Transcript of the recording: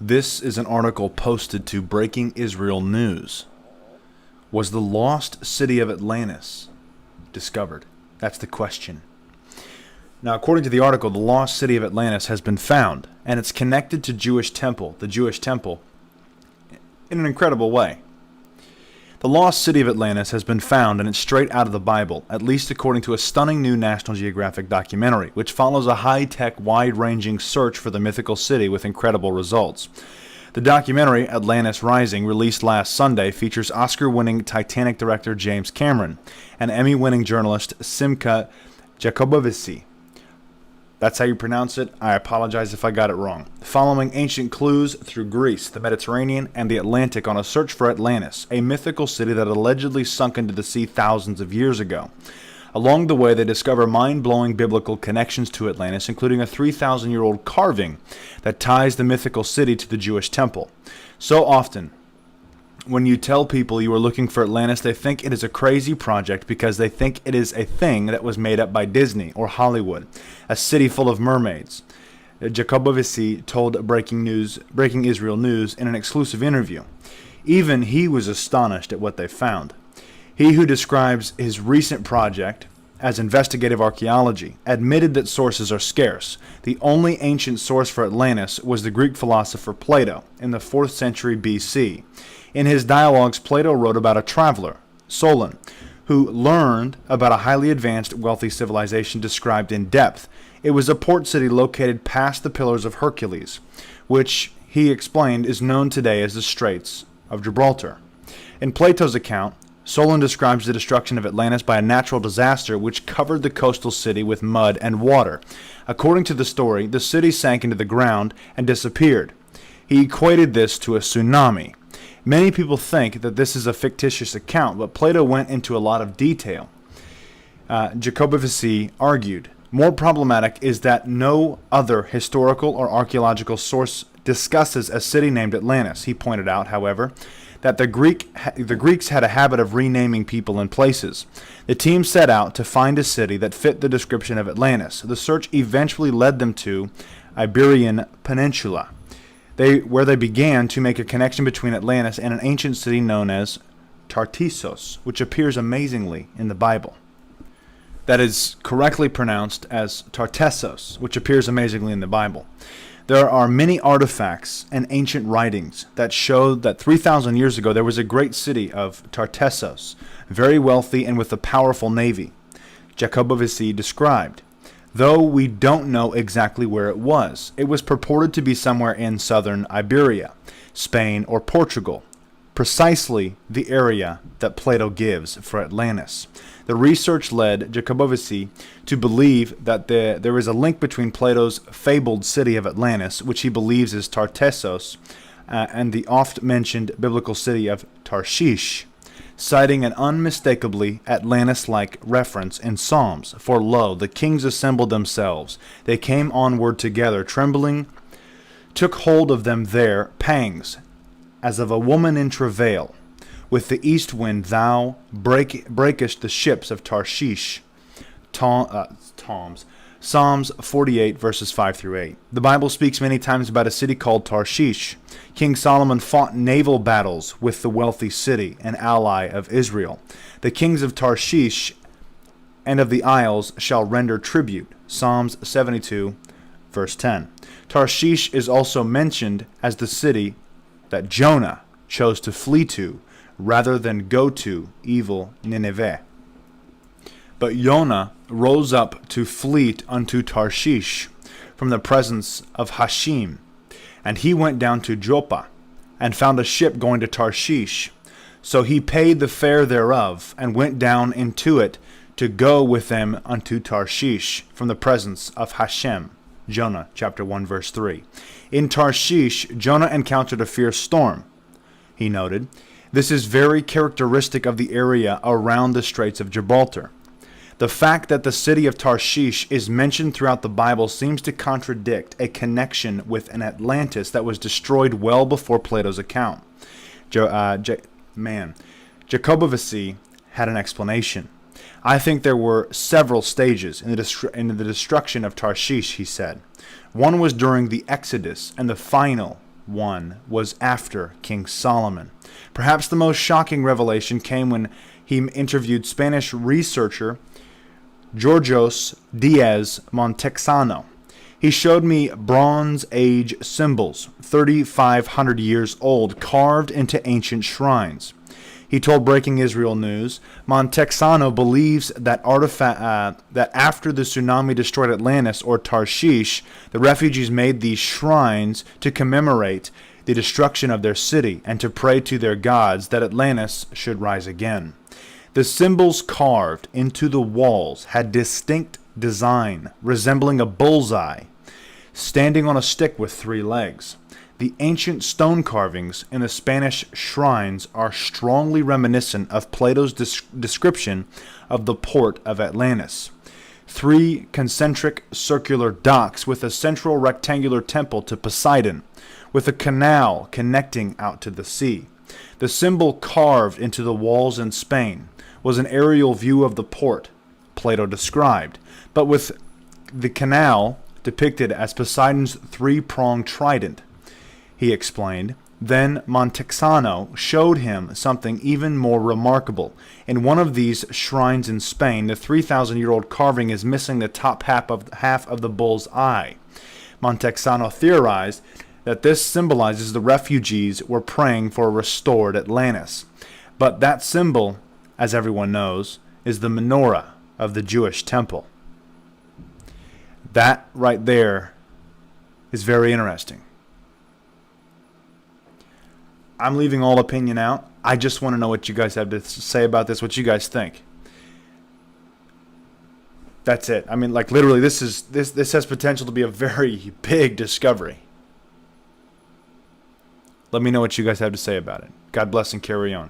This is an article posted to Breaking Israel News. Was the lost city of Atlantis discovered? That's the question. Now, according to the article, the lost city of Atlantis has been found, and it's connected to the Jewish temple, in an incredible way. The lost city of Atlantis has been found, and it's straight out of the Bible, at least according to a stunning new National Geographic documentary, which follows a high-tech, wide-ranging search for the mythical city with incredible results. The documentary, Atlantis Rising, released last Sunday, features Oscar-winning Titanic director James Cameron and Emmy-winning journalist Simca Jacobovici. That's how you pronounce it. I apologize if I got it wrong. Following ancient clues through Greece, the Mediterranean, and the Atlantic on a search for Atlantis, a mythical city that allegedly sunk into the sea thousands of years ago. Along the way, they discover mind-blowing biblical connections to Atlantis, including a 3,000-year-old carving that ties the mythical city to the Jewish temple. So often, when you tell people you are looking for Atlantis, they think it is a crazy project because they think it is a thing that was made up by Disney or Hollywood, a city full of mermaids. Jacobovici told Breaking Israel News in an exclusive interview. Even he was astonished at what they found. He who describes his recent project as investigative archaeology admitted that sources are scarce. The only ancient source for Atlantis was the Greek philosopher Plato in the 4th century BC. In his dialogues, Plato wrote about a traveler, Solon, who learned about a highly advanced, wealthy civilization described in depth. It was a port city located past the Pillars of Hercules, which he explained is known today as the Straits of Gibraltar. In Plato's account, Solon describes the destruction of Atlantis by a natural disaster which covered the coastal city with mud and water. According to the story, the city sank into the ground and disappeared. He equated this to a tsunami. Many people think that this is a fictitious account, but Plato went into a lot of detail. Jacobovici argued, more problematic is that no other historical or archaeological source discusses a city named Atlantis. He pointed out, however, that the Greeks had a habit of renaming people and places. The team set out to find a city that fit the description of Atlantis. The search eventually led them to Iberian Peninsula, where they began to make a connection between Atlantis and an ancient city known as Tartessos, which appears amazingly in the Bible. That is correctly pronounced as Tartessos, which appears amazingly in the Bible. There are many artifacts and ancient writings that show that 3,000 years ago there was a great city of Tartessos, very wealthy and with a powerful navy. Jacobovici described, though we don't know exactly where it was purported to be somewhere in southern Iberia, Spain, or Portugal, precisely the area that Plato gives for Atlantis. The research led Jacobovici to believe that there is a link between Plato's fabled city of Atlantis, which he believes is Tartessos, and the oft-mentioned biblical city of Tarshish, citing an unmistakably Atlantis-like reference in Psalms. For lo, the kings assembled themselves. They came onward together, trembling, took hold of them their pangs, as of a woman in travail. With the east wind thou breakest the ships of Tarshish. Psalms 48, verses 5 through 8. The Bible speaks many times about a city called Tarshish. King Solomon fought naval battles with the wealthy city, an ally of Israel. The kings of Tarshish and of the isles shall render tribute. Psalms 72, verse 10. Tarshish is also mentioned as the city that Jonah chose to flee to rather than go to evil Nineveh. But Jonah rose up to flee unto Tarshish from the presence of Hashim, and he went down to Joppa, and found a ship going to Tarshish. So he paid the fare thereof, and went down into it to go with them unto Tarshish from the presence of Hashem. Jonah chapter 1, verse 3. In Tarshish, Jonah encountered a fierce storm, he noted. This is very characteristic of the area around the Straits of Gibraltar. The fact that the city of Tarshish is mentioned throughout the Bible seems to contradict a connection with an Atlantis that was destroyed well before Plato's account. Jacobovici had an explanation. I think there were several stages in the destruction of Tarshish, he said. One was during the Exodus, and the final one was after King Solomon. Perhaps the most shocking revelation came when he interviewed Spanish researcher Georgios Diaz Montexano. He showed me Bronze Age symbols, 3,500 years old, carved into ancient shrines. He told Breaking Israel News, Montexano believes that that after the tsunami destroyed Atlantis or Tarshish, the refugees made these shrines to commemorate the destruction of their city and to pray to their gods that Atlantis should rise again. The symbols carved into the walls had distinct design, resembling a bullseye, standing on a stick with 3 legs. The ancient stone carvings in the Spanish shrines are strongly reminiscent of Plato's description of the port of Atlantis. 3 concentric circular docks with a central rectangular temple to Poseidon, with a canal connecting out to the sea. The symbol carved into the walls in Spain was an aerial view of the port Plato described, but with the canal depicted as Poseidon's 3-pronged trident. He explained. Then Montexano showed him something even more remarkable. In one of these shrines in Spain, the 3,000-year-old carving is missing the top half of the bull's eye. Montexano theorized that this symbolizes the refugees were praying for a restored Atlantis. But that symbol, as everyone knows, is the menorah of the Jewish temple. That right there is very interesting. I'm leaving all opinion out. I just want to know what you guys have to say about this, what you guys think. That's it. I mean, like, literally, this has potential to be a very big discovery. Let me know what you guys have to say about it. God bless and carry on.